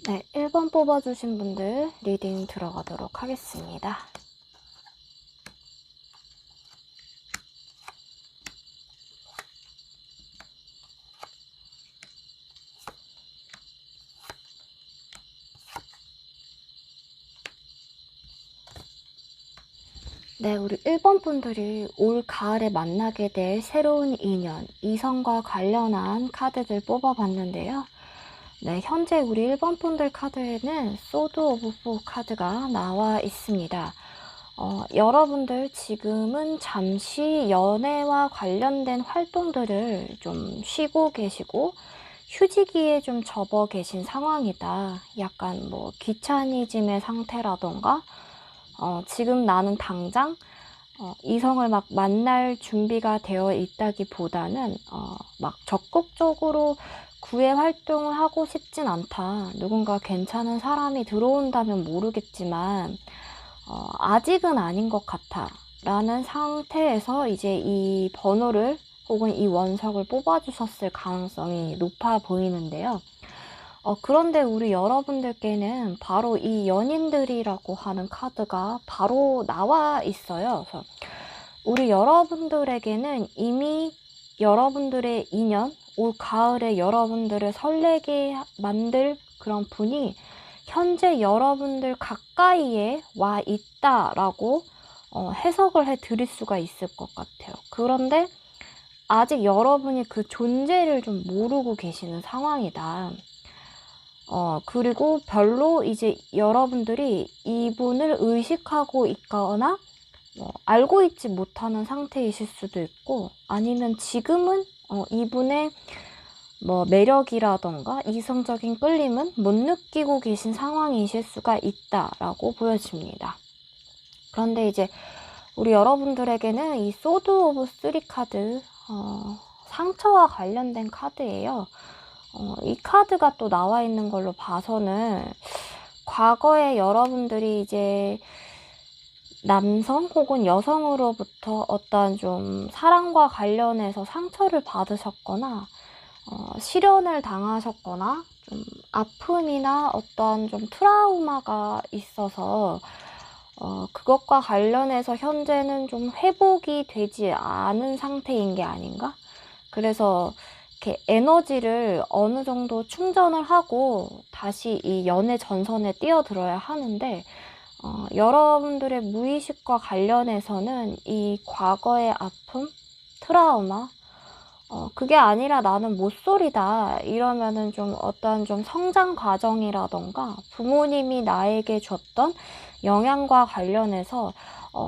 네, 1번 뽑아주신 분들 리딩 들어가도록 하겠습니다. 네, 우리 1번 분들이 올 가을에 만나게 될 새로운 인연, 이성과 관련한 카드들 뽑아봤는데요. 네, 현재 우리 1번 분들 카드에는 소드 오브 포 카드가 나와 있습니다. 여러분들 지금은 잠시 연애와 관련된 활동들을 좀 쉬고 계시고 휴지기에 좀 접어 계신 상황이다. 약간 뭐 귀차니즘의 상태라던가 지금 나는 당장 이성을 막 만날 준비가 되어 있다기보다는 막 적극적으로 구애 활동을 하고 싶진 않다. 누군가 괜찮은 사람이 들어온다면 모르겠지만 아직은 아닌 것 같아 라는 상태에서 이제 이 번호를 혹은 이 원석을 뽑아주셨을 가능성이 높아 보이는데요. 그런데 우리 여러분들께는 바로 이 연인들이라고 하는 카드가 바로 나와 있어요. 그래서 우리 여러분들에게는 이미 여러분들의 인연, 올 가을에 여러분들을 설레게 만들 그런 분이 현재 여러분들 가까이에 와 있다라고 해석을 해 드릴 수가 있을 것 같아요. 그런데 아직 여러분이 그 존재를 좀 모르고 계시는 상황이다. 그리고 별로 이제 여러분들이 이분을 의식하고 있거나 알고 있지 못하는 상태이실 수도 있고, 아니면 지금은 이분의 매력이라던가 이성적인 끌림은 못 느끼고 계신 상황이실 수가 있다라고 보여집니다. 그런데 이제 우리 여러분들에게는 이 소드 오브 3 카드, 상처와 관련된 카드예요. 이 카드가 또 나와 있는 걸로 봐서는 과거에 여러분들이 이제 남성 혹은 여성으로부터 어떤 좀 사랑과 관련해서 상처를 받으셨거나 실연을 당하셨거나 좀 아픔이나 어떠한 좀 트라우마가 있어서 그것과 관련해서 현재는 좀 회복이 되지 않은 상태인 게 아닌가? 그래서 이렇게 에너지를 어느 정도 충전을 하고 다시 이 연애 전선에 뛰어들어야 하는데, 여러분들의 무의식과 관련해서는 이 과거의 아픔, 트라우마, 그게 아니라 나는 모쏠이다 이러면은 좀 어떤 좀 성장 과정이라던가 부모님이 나에게 줬던 영향과 관련해서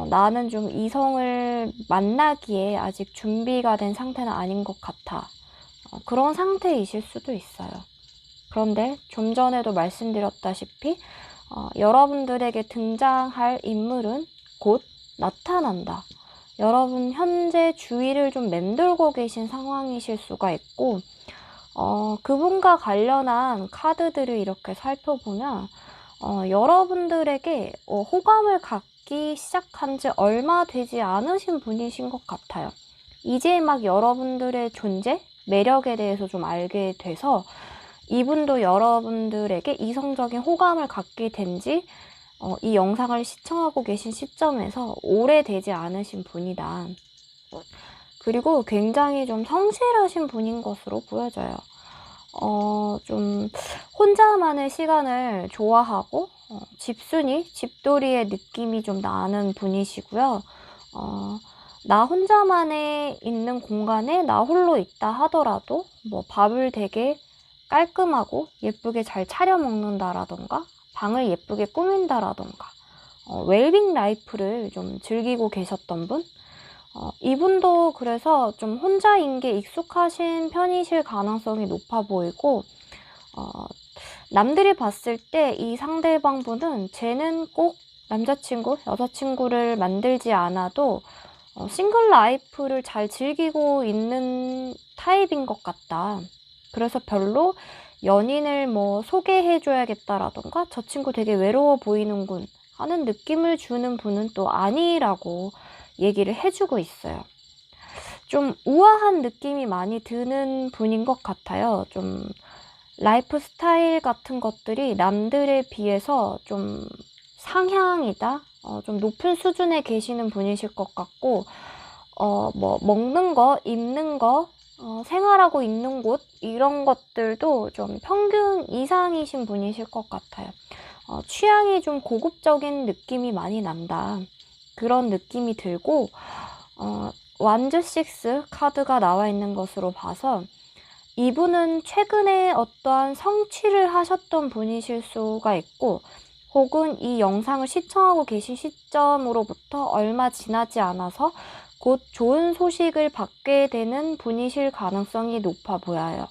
나는 좀 이성을 만나기에 아직 준비가 된 상태는 아닌 것 같아. 그런 상태이실 수도 있어요. 그런데 좀 전에도 말씀드렸다시피 여러분들에게 등장할 인물은 곧 나타난다. 여러분 현재 주위를 좀 맴돌고 계신 상황이실 수가 있고, 그분과 관련한 카드들을 이렇게 살펴보면 여러분들에게 호감을 갖기 시작한 지 얼마 되지 않으신 분이신 것 같아요. 이제 막 여러분들의 존재, 매력에 대해서 좀 알게 돼서 이분도 여러분들에게 이성적인 호감을 갖게 된 지 이 영상을 시청하고 계신 시점에서 오래되지 않으신 분이다. 그리고 굉장히 좀 성실하신 분인 것으로 보여져요. 좀 혼자만의 시간을 좋아하고 집순이, 집돌이의 느낌이 좀 나는 분이시고요. 나 혼자만의 있는 공간에 나 홀로 있다 하더라도 밥을 되게 깔끔하고 예쁘게 잘 차려 먹는다라던가 방을 예쁘게 꾸민다라던가 웰빙 라이프를 좀 즐기고 계셨던 분, 이분도 그래서 좀 혼자인 게 익숙하신 편이실 가능성이 높아 보이고, 남들이 봤을 때 이 상대방분은 쟤는 꼭 남자친구, 여자친구를 만들지 않아도 싱글 라이프를 잘 즐기고 있는 타입인 것 같다. 그래서 별로 연인을 소개해줘야겠다라던가 저 친구 되게 외로워 보이는군 하는 느낌을 주는 분은 또 아니라고 얘기를 해주고 있어요. 좀 우아한 느낌이 많이 드는 분인 것 같아요. 좀 라이프 스타일 같은 것들이 남들에 비해서 좀 상향이다, 좀 높은 수준에 계시는 분이실 것 같고, 먹는 거, 입는 거, 생활하고 있는 곳, 이런 것들도 좀 평균 이상이신 분이실 것 같아요. 취향이 좀 고급적인 느낌이 많이 난다. 그런 느낌이 들고, 완즈 6 카드가 나와 있는 것으로 봐서 이분은 최근에 어떠한 성취를 하셨던 분이실 수가 있고, 혹은 이 영상을 시청하고 계신 시점으로부터 얼마 지나지 않아서 곧 좋은 소식을 받게 되는 분이실 가능성이 높아 보여요.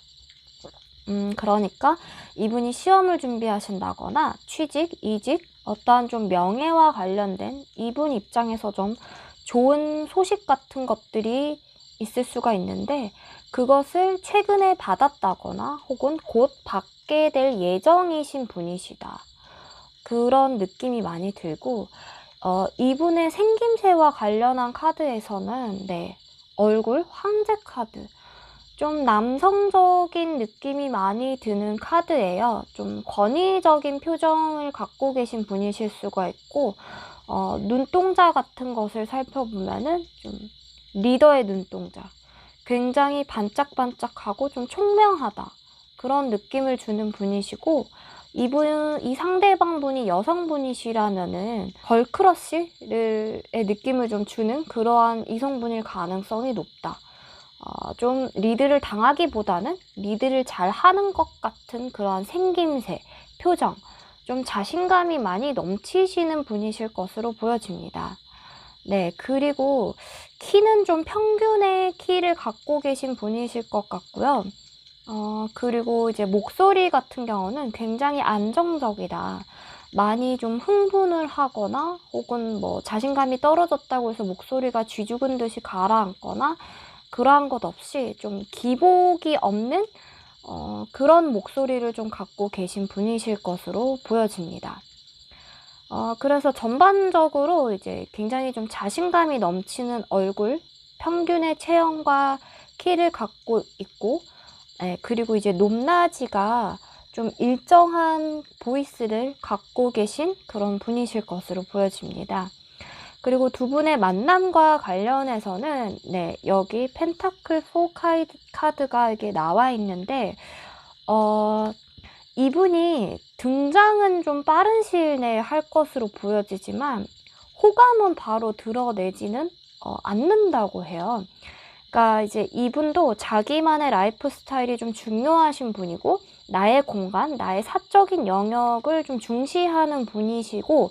그러니까 이분이 시험을 준비하신다거나 취직, 이직, 어떠한 좀 명예와 관련된 이분 입장에서 좀 좋은 소식 같은 것들이 있을 수가 있는데, 그것을 최근에 받았다거나 혹은 곧 받게 될 예정이신 분이시다. 그런 느낌이 많이 들고, 이분의 생김새와 관련한 카드에서는 얼굴 황제 카드. 좀 남성적인 느낌이 많이 드는 카드예요. 좀 권위적인 표정을 갖고 계신 분이실 수가 있고, 눈동자 같은 것을 살펴보면은 좀 리더의 눈동자. 굉장히 반짝반짝하고 좀 총명하다. 그런 느낌을 주는 분이시고, 이 상대방 분이 여성분이시라면은 걸크러쉬의 느낌을 좀 주는 그러한 이성분일 가능성이 높다. 좀 리드를 당하기보다는 리드를 잘 하는 것 같은 그러한 생김새, 표정, 좀 자신감이 많이 넘치시는 분이실 것으로 보여집니다. 네, 그리고 키는 좀 평균의 키를 갖고 계신 분이실 것 같고요. 그리고 이제 목소리 같은 경우는 굉장히 안정적이다. 많이 좀 흥분을 하거나 혹은 뭐 자신감이 떨어졌다고 해서 목소리가 쥐죽은 듯이 가라앉거나 그러한 것 없이 좀 기복이 없는 그런 목소리를 좀 갖고 계신 분이실 것으로 보여집니다. 그래서 전반적으로 이제 굉장히 좀 자신감이 넘치는 얼굴, 평균의 체형과 키를 갖고 있고, 네, 그리고 이제 높낮이가 좀 일정한 보이스를 갖고 계신 그런 분이실 것으로 보여집니다. 그리고 두 분의 만남과 관련해서는 네, 여기 펜타클 4 카드가 이게 나와 있는데 이분이 등장은 좀 빠른 시일 내에 할 것으로 보여지지만 호감은 바로 드러내지는 않는다고 해요. 그러니까 이제 이분도 자기만의 라이프 스타일이 좀 중요하신 분이고 나의 공간, 나의 사적인 영역을 좀 중시하는 분이시고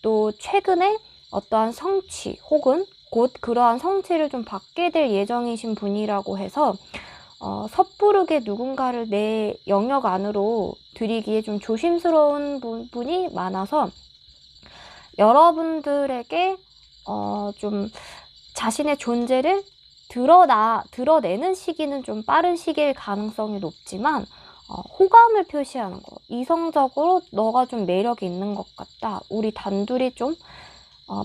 또 최근에 어떠한 성취 혹은 곧 그러한 성취를 좀 받게 될 예정이신 분이라고 해서 섣부르게 누군가를 내 영역 안으로 들이기에 좀 조심스러운 부분이 많아서 여러분들에게 좀 자신의 존재를 드러내는 시기는 좀 빠른 시기일 가능성이 높지만 호감을 표시하는 거, 이성적으로 너가 좀 매력이 있는 것 같다, 우리 단둘이 좀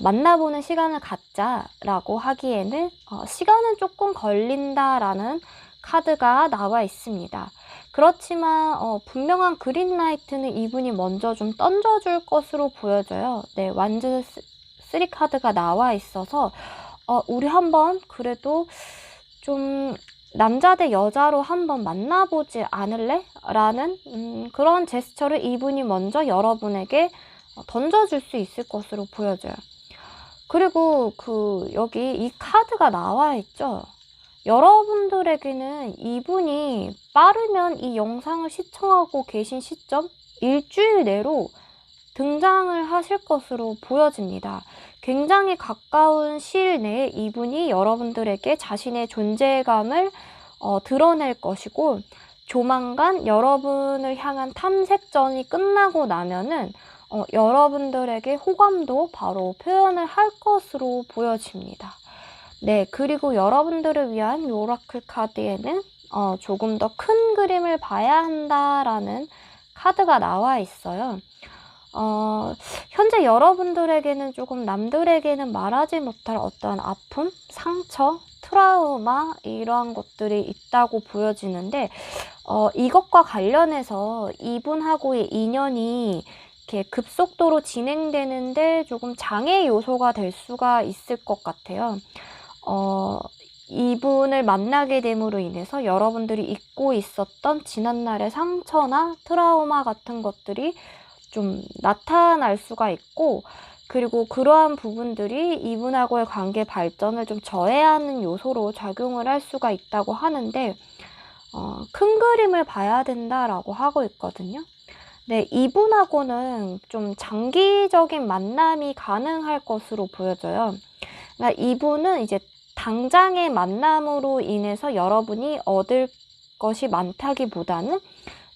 만나보는 시간을 갖자라고 하기에는 시간은 조금 걸린다라는 카드가 나와 있습니다. 그렇지만 분명한 그린라이트는 이분이 먼저 좀 던져줄 것으로 보여져요. 네, 완즈 3 카드가 나와 있어서 우리 한번 그래도 좀 남자 대 여자로 한번 만나보지 않을래? 라는 그런 제스처를 이분이 먼저 여러분에게 던져줄 수 있을 것으로 보여져요. 그리고 여기 이 카드가 나와 있죠. 여러분들에게는 이분이 빠르면 이 영상을 시청하고 계신 시점 일주일 내로 등장을 하실 것으로 보여집니다. 굉장히 가까운 시일 내에 이분이 여러분들에게 자신의 존재감을 드러낼 것이고 조만간 여러분을 향한 탐색전이 끝나고 나면은 여러분들에게 호감도 바로 표현을 할 것으로 보여집니다. 네, 그리고 여러분들을 위한 오라클 카드에는 조금 더 큰 그림을 봐야 한다라는 카드가 나와 있어요. 현재 여러분들에게는 조금 남들에게는 말하지 못할 어떤 아픔, 상처, 트라우마 이러한 것들이 있다고 보여지는데 이것과 관련해서 이분하고의 인연이 이렇게 급속도로 진행되는데 조금 장애 요소가 될 수가 있을 것 같아요. 이분을 만나게 됨으로 인해서 여러분들이 잊고 있었던 지난날의 상처나 트라우마 같은 것들이 좀 나타날 수가 있고 그리고 그러한 부분들이 이분하고의 관계 발전을 좀 저해하는 요소로 작용을 할 수가 있다고 하는데 큰 그림을 봐야 된다라고 하고 있거든요. 네, 이분하고는 좀 장기적인 만남이 가능할 것으로 보여져요. 그러니까 이분은 이제 당장의 만남으로 인해서 여러분이 얻을 것이 많다기보다는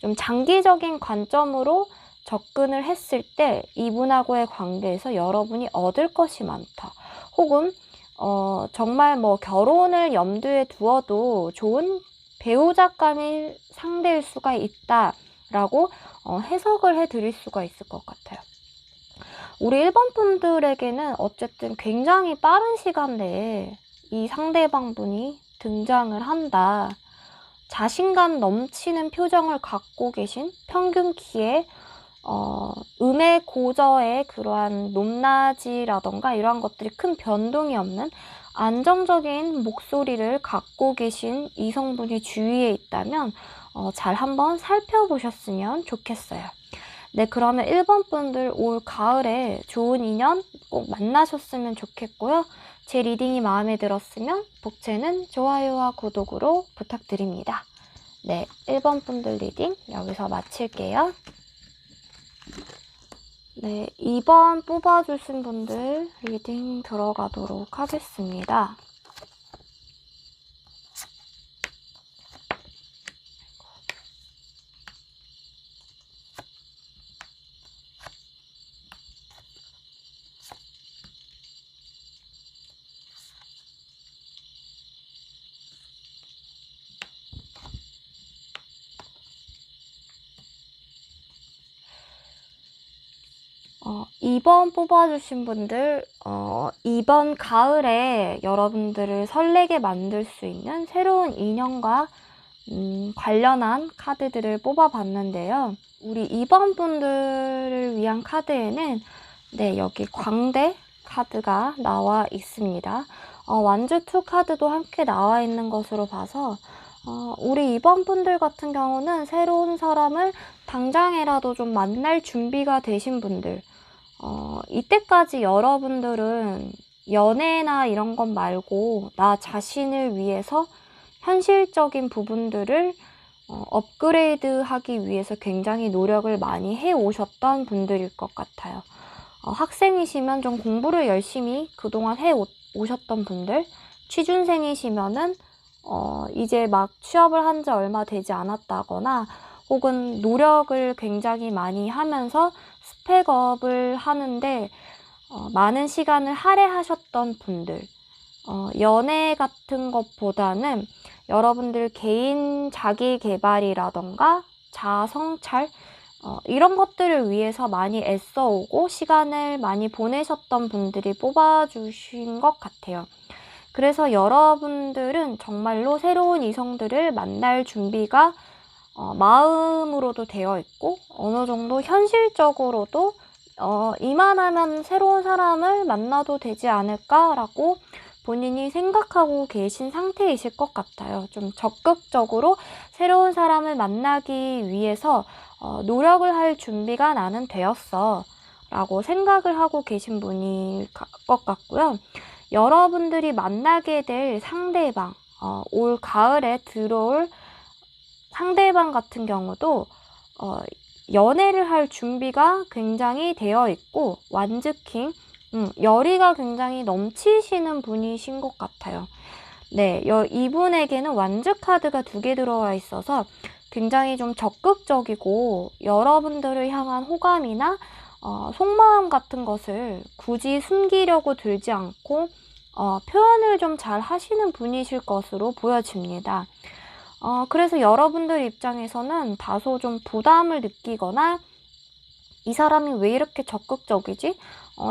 좀 장기적인 관점으로 접근을 했을 때 이분하고의 관계에서 여러분이 얻을 것이 많다. 혹은 정말 뭐 결혼을 염두에 두어도 좋은 배우자감일 상대일 수가 있다라고 해석을 해드릴 수가 있을 것 같아요. 우리 1번 분들에게는 어쨌든 굉장히 빠른 시간 내에 이 상대방분이 등장을 한다. 자신감 넘치는 표정을 갖고 계신 평균 키의 음의 고저의 그러한 높낮이라던가 이러한 것들이 큰 변동이 없는 안정적인 목소리를 갖고 계신 이성분이 주위에 있다면 잘 한번 살펴보셨으면 좋겠어요. 네, 그러면 1번 분들 올 가을에 좋은 인연 꼭 만나셨으면 좋겠고요. 제 리딩이 마음에 들었으면 복채는 좋아요와 구독으로 부탁드립니다. 네, 1번 분들 리딩 여기서 마칠게요. 네, 2번 뽑아주신 분들 리딩 들어가도록 하겠습니다. 이번 뽑아주신 분들, 이번 가을에 여러분들을 설레게 만들 수 있는 새로운 인연과 관련한 카드들을 뽑아봤는데요. 우리 2번 분들을 위한 카드에는 네, 여기 광대 카드가 나와 있습니다. 완주2 카드도 함께 나와 있는 것으로 봐서 우리 2번 분들 같은 경우는 새로운 사람을 당장이라도 좀 만날 준비가 되신 분들, 이때까지 여러분들은 연애나 이런 것 말고 나 자신을 위해서 현실적인 부분들을 업그레이드 하기 위해서 굉장히 노력을 많이 해오셨던 분들일 것 같아요. 학생이시면 좀 공부를 열심히 그동안 해오셨던 분들, 취준생이시면은 이제 막 취업을 한 지 얼마 되지 않았다거나 혹은 노력을 굉장히 많이 하면서 스펙업을 하는데 많은 시간을 할애하셨던 분들, 연애 같은 것보다는 여러분들 개인 자기 개발이라던가 자아 성찰 이런 것들을 위해서 많이 애써오고 시간을 많이 보내셨던 분들이 뽑아주신 것 같아요. 그래서 여러분들은 정말로 새로운 이성들을 만날 준비가 마음으로도 되어 있고 어느 정도 현실적으로도 이만하면 새로운 사람을 만나도 되지 않을까라고 본인이 생각하고 계신 상태이실 것 같아요. 좀 적극적으로 새로운 사람을 만나기 위해서 노력을 할 준비가 나는 되었어 라고 생각을 하고 계신 분일 것 같고요. 여러분들이 만나게 될 상대방, 올 가을에 들어올 상대방 같은 경우도 연애를 할 준비가 굉장히 되어 있고 완즈킹, 열의가 굉장히 넘치시는 분이신 것 같아요. 네, 이분에게는 완즈 카드가 2개 들어와 있어서 굉장히 좀 적극적이고 여러분들을 향한 호감이나 속마음 같은 것을 굳이 숨기려고 들지 않고 표현을 좀 잘 하시는 분이실 것으로 보여집니다. 그래서 여러분들 입장에서는 다소 좀 부담을 느끼거나 이 사람이 왜 이렇게 적극적이지?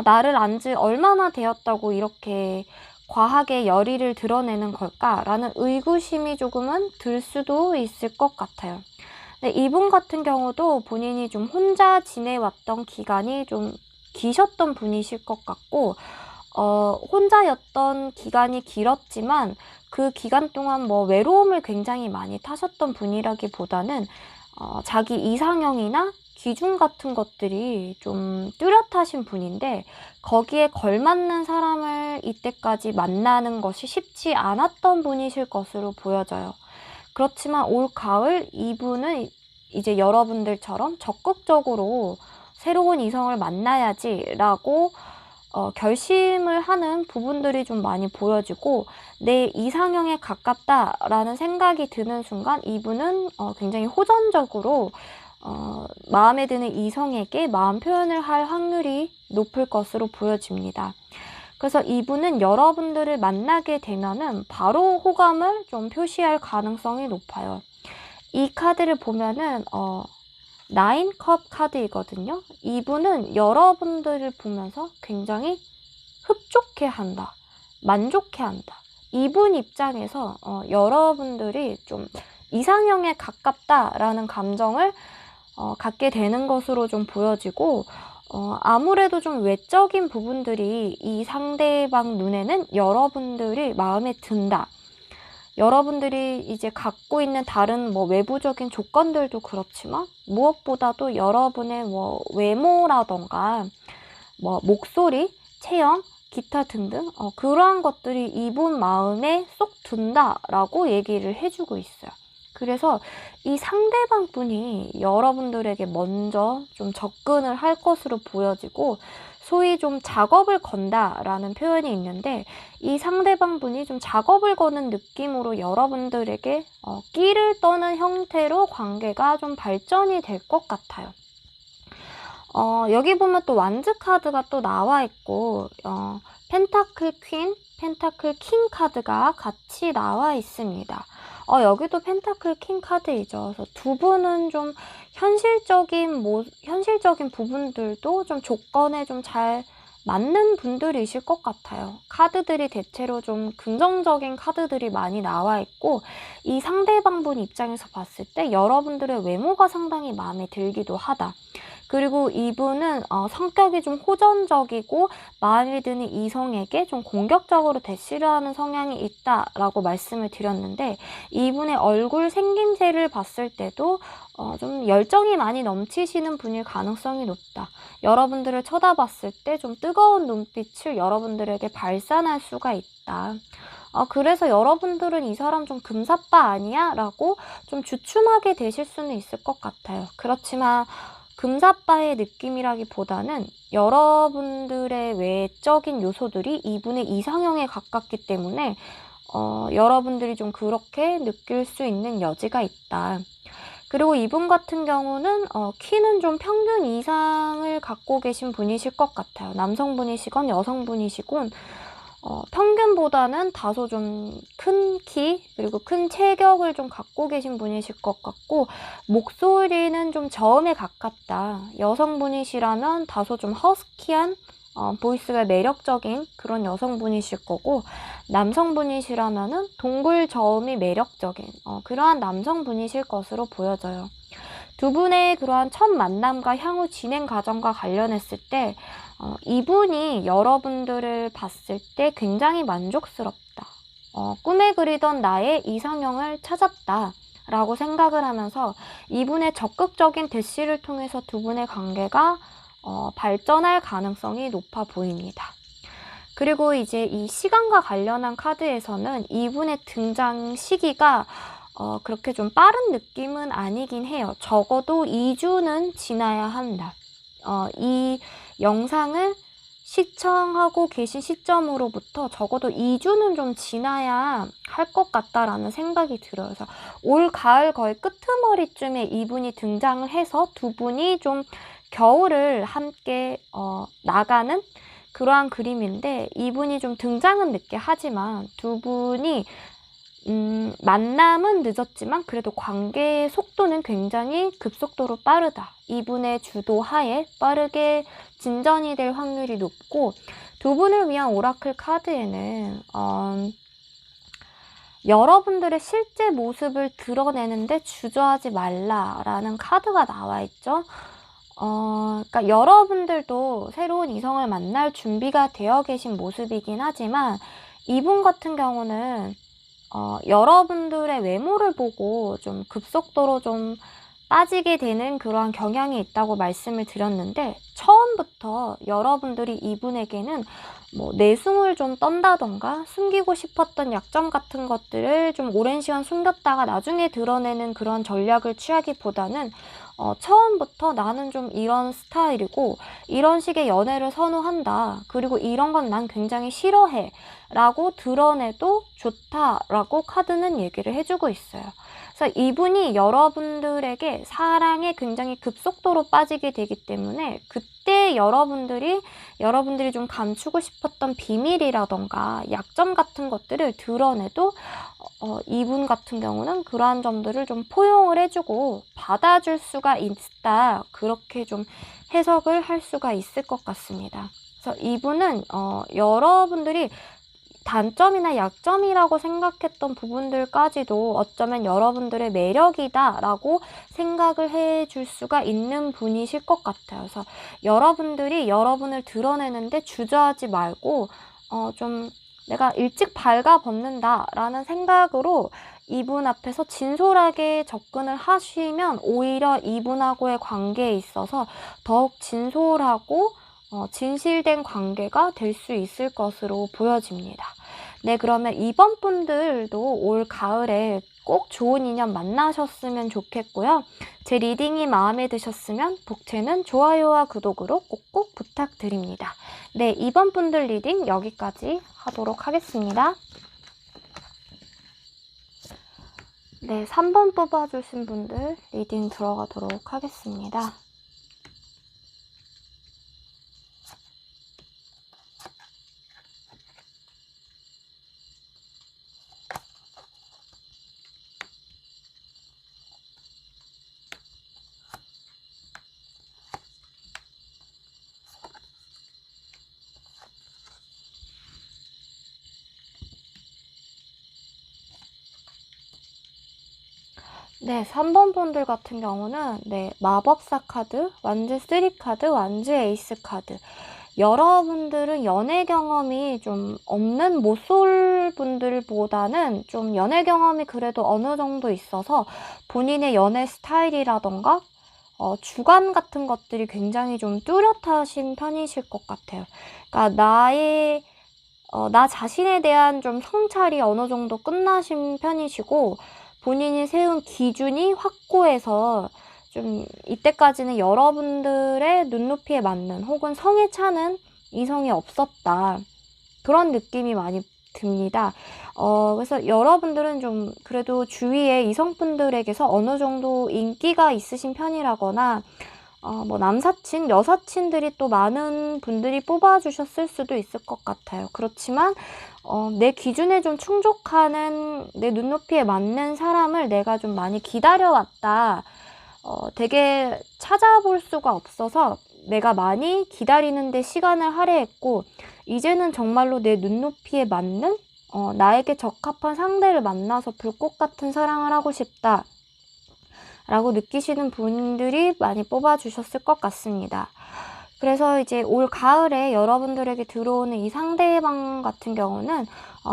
나를 안 지 얼마나 되었다고 이렇게 과하게 열의를 드러내는 걸까라는 의구심이 조금은 들 수도 있을 것 같아요. 네, 이분 같은 경우도 본인이 좀 혼자 지내왔던 기간이 좀 기셨던 분이실 것 같고 혼자였던 기간이 길었지만 그 기간 동안 뭐 외로움을 굉장히 많이 타셨던 분이라기보다는 자기 이상형이나 기준 같은 것들이 좀 뚜렷하신 분인데 거기에 걸맞는 사람을 이때까지 만나는 것이 쉽지 않았던 분이실 것으로 보여져요. 그렇지만 올 가을 이분은 이제 여러분들처럼 적극적으로 새로운 이성을 만나야지라고 결심을 하는 부분들이 좀 많이 보여지고 내 이상형에 가깝다라는 생각이 드는 순간 이분은 굉장히 호전적으로 마음에 드는 이성에게 마음 표현을 할 확률이 높을 것으로 보여집니다. 그래서 이분은 여러분들을 만나게 되면은 바로 호감을 좀 표시할 가능성이 높아요. 이 카드를 보면은 9컵 카드이거든요. 이분은 여러분들을 보면서 굉장히 흡족해 한다, 만족해 한다, 이분 입장에서 여러분들이 좀 이상형에 가깝다라는 감정을 갖게 되는 것으로 좀 보여지고, 아무래도 좀 외적인 부분들이 이 상대방 눈에는 여러분들이 마음에 든다. 여러분들이 이제 갖고 있는 다른 뭐 외부적인 조건들도 그렇지만 무엇보다도 여러분의 뭐 외모라던가 뭐 목소리, 체형, 기타 등등 그러한 것들이 이분 마음에 쏙 든다라고 얘기를 해주고 있어요. 그래서 이 상대방 분이 여러분들에게 먼저 좀 접근을 할 것으로 보여지고, 소위 좀 작업을 건다라는 표현이 있는데, 이 상대방 분이 좀 작업을 거는 느낌으로 여러분들에게 끼를 떠는 형태로 관계가 좀 발전이 될 것 같아요. 여기 보면 또 완즈 카드가 또 나와 있고, 펜타클 퀸, 펜타클 킹 카드가 같이 나와 있습니다. 여기도 펜타클 킹 카드이죠. 그래서 두 분은 좀 현실적인 부분들도 좀 조건에 좀 잘 맞는 분들이실 것 같아요. 카드들이 대체로 좀 긍정적인 카드들이 많이 나와 있고, 이 상대방 분 입장에서 봤을 때 여러분들의 외모가 상당히 마음에 들기도 하다. 그리고 이분은 성격이 좀 호전적이고 마음에 드는 이성에게 좀 공격적으로 대시를 하는 성향이 있다라고 말씀을 드렸는데, 이분의 얼굴 생김새를 봤을 때도 좀 열정이 많이 넘치시는 분일 가능성이 높다. 여러분들을 쳐다봤을 때 좀 뜨거운 눈빛을 여러분들에게 발산할 수가 있다. 그래서 여러분들은 이 사람 좀 금사빠 아니야? 라고 좀 주춤하게 되실 수는 있을 것 같아요. 그렇지만 금사빠의 느낌이라기보다는 여러분들의 외적인 요소들이 이분의 이상형에 가깝기 때문에 여러분들이 좀 그렇게 느낄 수 있는 여지가 있다. 그리고 이분 같은 경우는 키는 좀 평균 이상을 갖고 계신 분이실 것 같아요. 남성분이시건 여성분이시건 평균보다는 다소 좀 큰 키, 그리고 큰 체격을 좀 갖고 계신 분이실 것 같고, 목소리는 좀 저음에 가깝다. 여성분이시라면 다소 좀 허스키한 보이스가 매력적인 그런 여성분이실 거고, 남성분이시라면은 동굴 저음이 매력적인 그러한 남성분이실 것으로 보여져요. 두 분의 그러한 첫 만남과 향후 진행 과정과 관련했을 때 이분이 여러분들을 봤을 때 굉장히 만족스럽다. 꿈에 그리던 나의 이상형을 찾았다 라고 생각을 하면서 이분의 적극적인 대시를 통해서 두 분의 관계가 발전할 가능성이 높아 보입니다. 그리고 이제 이 시간과 관련한 카드에서는 이분의 등장 시기가 그렇게 좀 빠른 느낌은 아니긴 해요. 적어도 2주는 지나야 한다. 이 영상을 시청하고 계신 시점으로부터 적어도 2주는 좀 지나야 할 것 같다라는 생각이 들어요. 그래서 올 가을 거의 끄트머리쯤에 이분이 등장을 해서 두 분이 좀 겨울을 함께 나가는 그러한 그림인데, 이분이 좀 등장은 늦게 하지만 두 분이 만남은 늦었지만 그래도 관계의 속도는 굉장히 급속도로 빠르다. 이분의 주도하에 빠르게 진전이 될 확률이 높고, 두 분을 위한 오라클 카드에는 여러분들의 실제 모습을 드러내는데 주저하지 말라라는 카드가 나와 있죠. 그러니까 여러분들도 새로운 이성을 만날 준비가 되어 계신 모습이긴 하지만, 이분 같은 경우는 여러분들의 외모를 보고 좀 급속도로 좀 빠지게 되는 그러한 경향이 있다고 말씀을 드렸는데, 처음부터 여러분들이 이분에게는 뭐 내숭을 좀 떤다던가 숨기고 싶었던 약점 같은 것들을 좀 오랜 시간 숨겼다가 나중에 드러내는 그런 전략을 취하기보다는 처음부터 나는 좀 이런 스타일이고 이런 식의 연애를 선호한다. 그리고 이런 건 난 굉장히 싫어해. 라고 드러내도 좋다라고 카드는 얘기를 해주고 있어요. 그래서 이분이 여러분들에게 사랑에 굉장히 급속도로 빠지게 되기 때문에 그때 여러분들이 좀 감추고 싶었던 비밀이라던가 약점 같은 것들을 드러내도 이분 같은 경우는 그러한 점들을 좀 포용을 해주고 받아줄 수가 있다. 그렇게 좀 해석을 할 수가 있을 것 같습니다. 그래서 이분은 여러분들이 단점이나 약점이라고 생각했던 부분들까지도 어쩌면 여러분들의 매력이다라고 생각을 해줄 수가 있는 분이실 것 같아요. 그래서 여러분들이 여러분을 드러내는데 주저하지 말고 좀 내가 일찍 발가벗는다라는 생각으로 이분 앞에서 진솔하게 접근을 하시면 오히려 이분하고의 관계에 있어서 더욱 진솔하고 진실된 관계가 될 수 있을 것으로 보여집니다. 네, 그러면 이번 분들도 올 가을에 꼭 좋은 인연 만나셨으면 좋겠고요. 제 리딩이 마음에 드셨으면 복채는 좋아요와 구독으로 꼭꼭 부탁드립니다. 네, 이번 분들 리딩 여기까지 하도록 하겠습니다. 네, 3번 뽑아주신 분들 리딩 들어가도록 하겠습니다. 네, 3번 분들 같은 경우는 마법사 카드, 완즈 3 카드, 완즈 에이스 카드. 여러분들은 연애 경험이 좀 없는 모쏠 분들보다는 좀 연애 경험이 그래도 어느 정도 있어서 본인의 연애 스타일이라던가 주관 같은 것들이 굉장히 좀 뚜렷하신 편이실 것 같아요. 그러니까 나 자신에 대한 좀 성찰이 어느 정도 끝나신 편이시고 본인이 세운 기준이 확고해서 좀 이때까지는 여러분들의 눈높이에 맞는 혹은 성에 차는 이성이 없었다. 그런 느낌이 많이 듭니다. 그래서 여러분들은 좀 그래도 주위에 이성분들에게서 어느 정도 인기가 있으신 편이라거나 뭐 남사친, 여사친들이 또 많은 분들이 뽑아주셨을 수도 있을 것 같아요. 그렇지만 내 기준에 좀 충족하는, 내 눈높이에 맞는 사람을 내가 좀 많이 기다려왔다. 되게 찾아볼 수가 없어서 내가 많이 기다리는데 시간을 할애했고 이제는 정말로 내 눈높이에 맞는 나에게 적합한 상대를 만나서 불꽃 같은 사랑을 하고 싶다 라고 느끼시는 분들이 많이 뽑아주셨을 것 같습니다. 그래서 이제 올 가을에 여러분들에게 들어오는 이 상대방 같은 경우는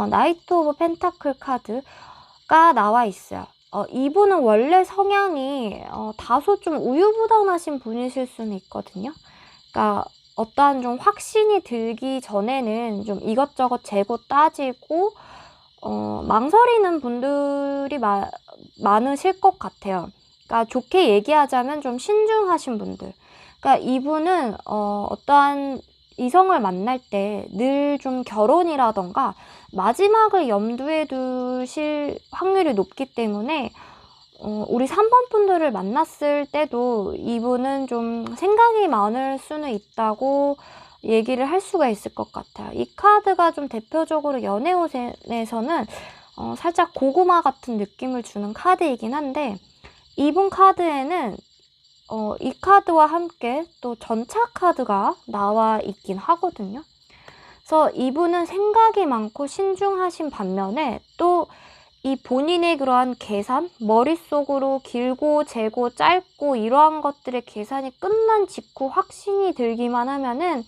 나이트 오브 펜타클 카드가 나와 있어요. 이분은 원래 성향이 다소 좀 우유부단하신 분이실 수는 있거든요. 그러니까 어떠한 좀 확신이 들기 전에는 좀 이것저것 재고 따지고 망설이는 분들이 많으실 것 같아요. 그러니까 좋게 얘기하자면 좀 신중하신 분들. 그러니까 이분은 어떠한 이성을 만날 때 늘 좀 결혼이라던가 마지막을 염두에 두실 확률이 높기 때문에 우리 3번 분들을 만났을 때도 이분은 좀 생각이 많을 수는 있다고 얘기를 할 수가 있을 것 같아요. 이 카드가 좀 대표적으로 연애운에서는 살짝 고구마 같은 느낌을 주는 카드이긴 한데 이분 카드에는 이 카드와 함께 또 전차 카드가 나와 있긴 하거든요. 그래서 이분은 생각이 많고 신중하신 반면에 또 이 본인의 그러한 계산, 머릿속으로 길고 재고 짧고 이러한 것들의 계산이 끝난 직후 확신이 들기만 하면은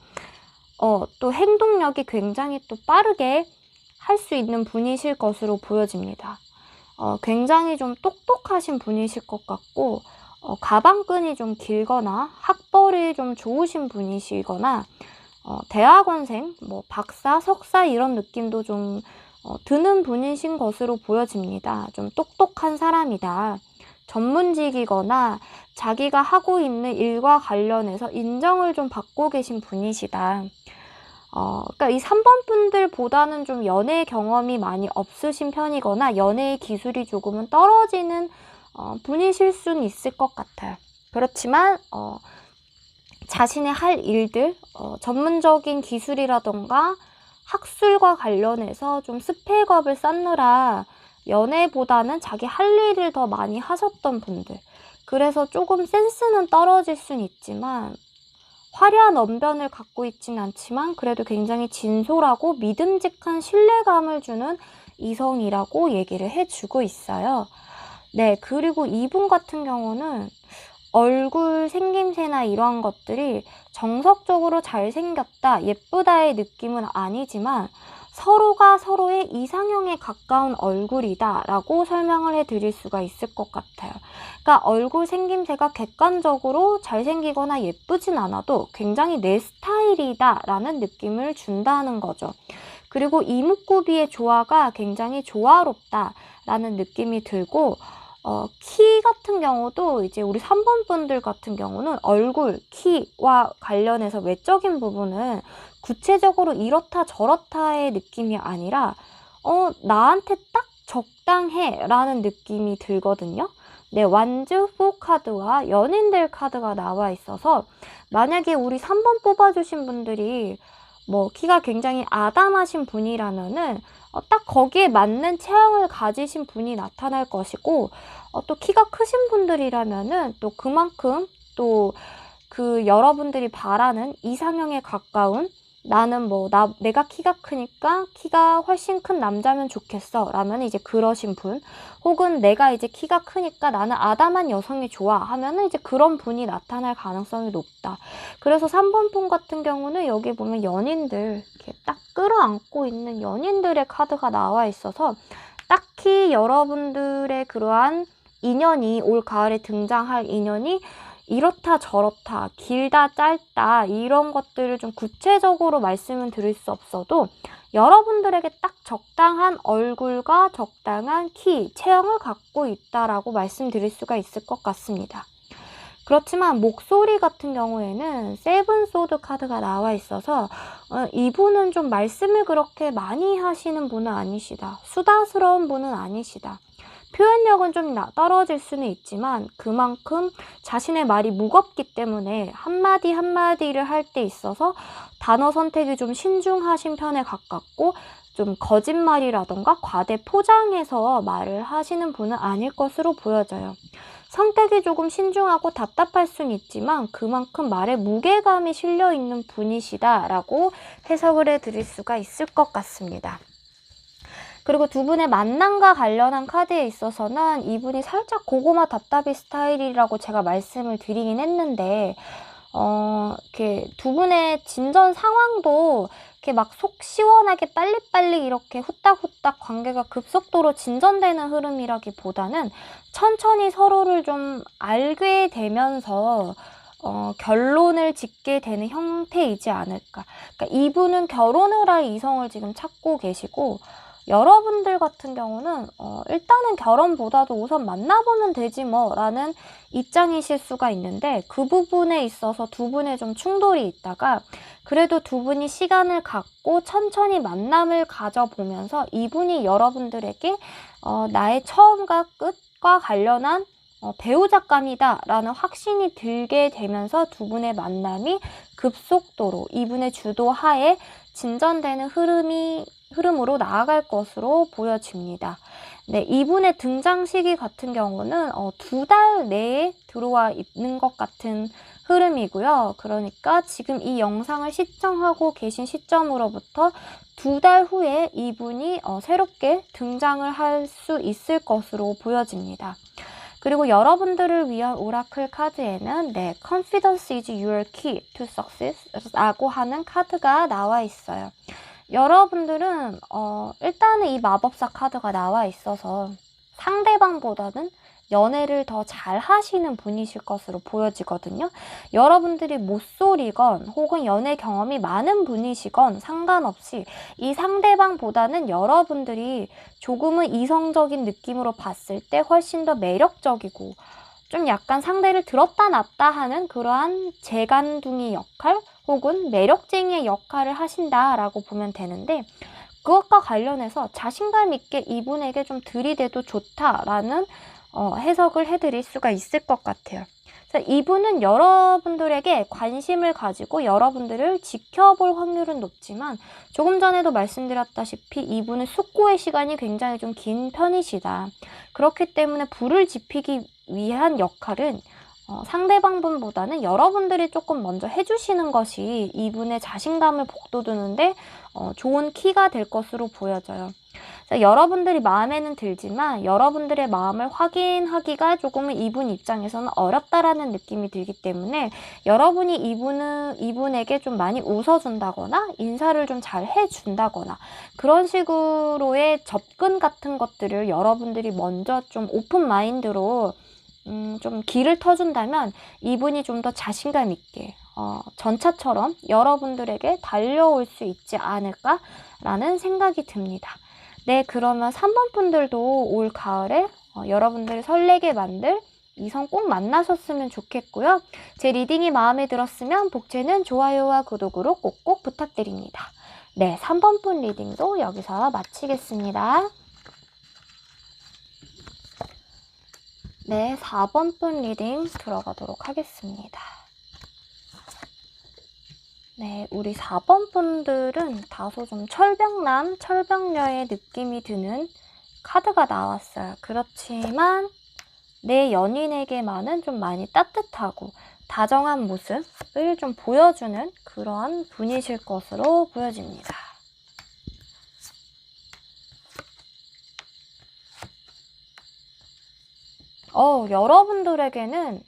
또 행동력이 굉장히 또 빠르게 할 수 있는 분이실 것으로 보여집니다. 굉장히 좀 똑똑하신 분이실 것 같고 가방끈이 좀 길거나 학벌이 좀 좋으신 분이시거나 대학원생, 뭐 박사, 석사 이런 느낌도 좀 드는 분이신 것으로 보여집니다. 좀 똑똑한 사람이다. 전문직이거나 자기가 하고 있는 일과 관련해서 인정을 좀 받고 계신 분이시다. 그러니까 이 3번 분들보다는 좀 연애 경험이 많이 없으신 편이거나 연애의 기술이 조금은 떨어지는 분이실 수는 있을 것 같아요. 그렇지만 자신의 할 일들, 전문적인 기술이라던가 학술과 관련해서 좀 스펙업을 쌓느라 연애보다는 자기 할 일을 더 많이 하셨던 분들. 그래서 조금 센스는 떨어질 수는 있지만 화려한 언변을 갖고 있진 않지만 그래도 굉장히 진솔하고 믿음직한 신뢰감을 주는 이성이라고 얘기를 해주고 있어요. 네, 그리고 이분 같은 경우는 얼굴 생김새나 이러한 것들이 정석적으로 잘생겼다, 예쁘다의 느낌은 아니지만 서로가 서로의 이상형에 가까운 얼굴이다 라고 설명을 해드릴 수가 있을 것 같아요. 그러니까 얼굴 생김새가 객관적으로 잘생기거나 예쁘진 않아도 굉장히 내 스타일이다 라는 느낌을 준다는 거죠. 그리고 이목구비의 조화가 굉장히 조화롭다 라는 느낌이 들고, 키 같은 경우도 이제 우리 3번 분들 같은 경우는 얼굴, 키와 관련해서 외적인 부분은 구체적으로 이렇다 저렇다의 느낌이 아니라 나한테 딱 적당해 라는 느낌이 들거든요. 네, 완주후 카드와 연인들 카드가 나와 있어서 만약에 우리 3번 뽑아주신 분들이 뭐 키가 굉장히 아담하신 분이라면은 딱 거기에 맞는 체형을 가지신 분이 나타날 것이고, 또 키가 크신 분들이라면은 또 그만큼 또 그 여러분들이 바라는 이상형에 가까운, 나는 내가 키가 크니까 키가 훨씬 큰 남자면 좋겠어 라면 이제 그러신 분, 혹은 내가 이제 키가 크니까 나는 아담한 여성이 좋아 하면은 이제 그런 분이 나타날 가능성이 높다. 그래서 3번 분 같은 경우는 여기 보면 연인들 이렇게 딱 끌어안고 있는 연인들의 카드가 나와 있어서 딱히 여러분들의 그러한 인연이, 올 가을에 등장할 인연이 이렇다 저렇다, 길다 짧다 이런 것들을 좀 구체적으로 말씀을 드릴 수 없어도 여러분들에게 딱 적당한 얼굴과 적당한 키, 체형을 갖고 있다라고 말씀드릴 수가 있을 것 같습니다. 그렇지만 목소리 같은 경우에는 세븐 소드 카드가 나와 있어서 이분은 좀 말씀을 그렇게 많이 하시는 분은 아니시다. 수다스러운 분은 아니시다. 표현력은 좀 떨어질 수는 있지만 그만큼 자신의 말이 무겁기 때문에 한마디 한마디를 할 때 있어서 단어 선택이 좀 신중하신 편에 가깝고, 좀 거짓말이라던가 과대 포장해서 말을 하시는 분은 아닐 것으로 보여져요. 성격이 조금 신중하고 답답할 수는 있지만 그만큼 말에 무게감이 실려있는 분이시다라고 해석을 해드릴 수가 있을 것 같습니다. 그리고 두 분의 만남과 관련한 카드에 있어서는 이분이 살짝 고구마 답답이 스타일이라고 제가 말씀을 드리긴 했는데, 이렇게 두 분의 진전 상황도 이렇게 막 속 시원하게 빨리빨리 이렇게 후딱후딱 관계가 급속도로 진전되는 흐름이라기보다는 천천히 서로를 좀 알게 되면서 결론을 짓게 되는 형태이지 않을까. 그러니까 이분은 결혼을 할 이성을 지금 찾고 계시고, 여러분들 같은 경우는 일단은 결혼보다도 우선 만나보면 되지 뭐 라는 입장이실 수가 있는데, 그 부분에 있어서 두 분의 좀 충돌이 있다가 그래도 두 분이 시간을 갖고 천천히 만남을 가져보면서 이분이 여러분들에게 나의 처음과 끝과 관련한 배우자감이다 라는 확신이 들게 되면서 두 분의 만남이 급속도로 이분의 주도하에 진전되는 흐름으로 나아갈 것으로 보여집니다. 네, 이분의 등장 시기 같은 경우는 2달 내에 들어와 있는 것 같은 흐름이고요. 그러니까 지금 이 영상을 시청하고 계신 시점으로부터 2달 후에 이분이 새롭게 등장을 할 수 있을 것으로 보여집니다. 그리고 여러분들을 위한 오라클 카드에는 Confidence is your key to success 라고 하는 카드가 나와 있어요. 여러분들은 일단은 이 마법사 카드가 나와 있어서 상대방보다는 연애를 더 잘 하시는 분이실 것으로 보여지거든요. 여러분들이 모쏠이건 혹은 연애 경험이 많은 분이시건 상관없이 이 상대방보다는 여러분들이 조금은 이성적인 느낌으로 봤을 때 훨씬 더 매력적이고 좀 약간 상대를 들었다 놨다 하는 그러한 재간둥이 역할 혹은 매력쟁이의 역할을 하신다라고 보면 되는데, 그것과 관련해서 자신감 있게 이분에게 좀 들이대도 좋다라는 해석을 해드릴 수가 있을 것 같아요. 그래서 이분은 여러분들에게 관심을 가지고 여러분들을 지켜볼 확률은 높지만, 조금 전에도 말씀드렸다시피 이분은 숙고의 시간이 굉장히 좀 긴 편이시다. 그렇기 때문에 불을 지피기 위한 역할은 상대방 분보다는 여러분들이 조금 먼저 해주시는 것이 이분의 자신감을 북돋우는데 좋은 키가 될 것으로 보여져요. 여러분들이 마음에는 들지만 여러분들의 마음을 확인하기가 조금은 이분 입장에서는 어렵다라는 느낌이 들기 때문에 여러분이 이분에게 좀 많이 웃어준다거나 인사를 좀 잘 해준다거나 그런 식으로의 접근 같은 것들을 여러분들이 먼저 좀 오픈 마인드로 좀 길을 터준다면 이분이 좀 더 자신감 있게 전차처럼 여러분들에게 달려올 수 있지 않을까라는 생각이 듭니다. 네, 그러면 3번 분들도 올 가을에 여러분들을 설레게 만들 이성 꼭 만나셨으면 좋겠고요. 제 리딩이 마음에 들었으면 복채는 좋아요와 구독으로 꼭꼭 부탁드립니다. 네, 3번 분 리딩도 여기서 마치겠습니다. 네, 4번 분 리딩 들어가도록 하겠습니다. 네, 우리 4번 분들은 다소 좀 철벽남, 철벽녀의 느낌이 드는 카드가 나왔어요. 그렇지만 내 연인에게만은 좀 많이 따뜻하고 다정한 모습을 좀 보여주는 그런 분이실 것으로 보여집니다. 여러분들에게는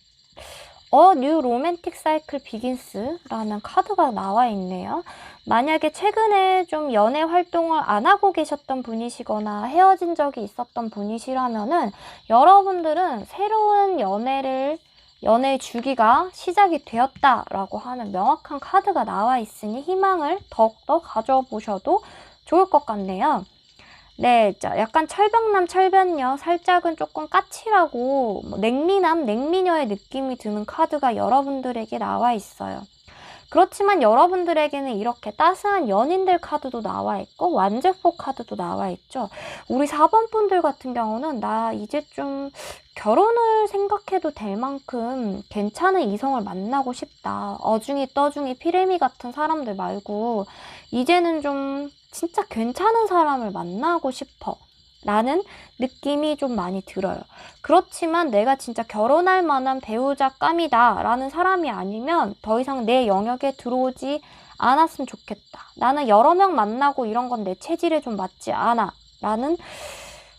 뉴 로맨틱 사이클 비긴스라는 카드가 나와 있네요. 만약에 최근에 좀 연애 활동을 안 하고 계셨던 분이시거나 헤어진 적이 있었던 분이시라면은 여러분들은 새로운 연애 주기가 시작이 되었다라고 하는 명확한 카드가 나와 있으니 희망을 더욱더 가져보셔도 좋을 것 같네요. 네, 약간 철벽남, 철벽녀, 살짝은 조금 까칠하고 냉미남, 냉미녀의 느낌이 드는 카드가 여러분들에게 나와 있어요. 그렇지만 여러분들에게는 이렇게 따스한 연인들 카드도 나와 있고 완제포 카드도 나와 있죠. 우리 4번 분들 같은 경우는 나 이제 좀 결혼을 생각해도 될 만큼 괜찮은 이성을 만나고 싶다. 어중이 떠중이 피레미 같은 사람들 말고 이제는 좀 진짜 괜찮은 사람을 만나고 싶어 라는 느낌이 좀 많이 들어요. 그렇지만 내가 진짜 결혼할 만한 배우자감이다 라는 사람이 아니면 더 이상 내 영역에 들어오지 않았으면 좋겠다. 나는 여러 명 만나고 이런 건 내 체질에 좀 맞지 않아 라는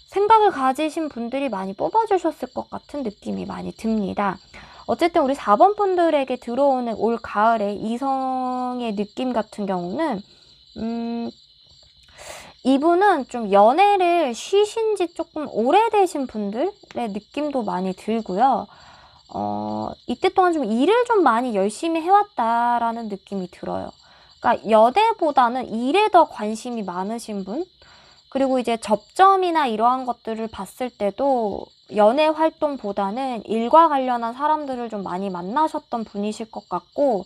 생각을 가지신 분들이 많이 뽑아주셨을 것 같은 느낌이 많이 듭니다. 어쨌든 우리 4번 분들에게 들어오는 올 가을의 이성의 느낌 같은 경우는 이분은 좀 연애를 쉬신 지 조금 오래되신 분들의 느낌도 많이 들고요. 이때 동안 좀 일을 좀 많이 열심히 해왔다라는 느낌이 들어요. 그러니까 연애보다는 일에 더 관심이 많으신 분? 그리고 이제 접점이나 이러한 것들을 봤을 때도 연애 활동보다는 일과 관련한 사람들을 좀 많이 만나셨던 분이실 것 같고,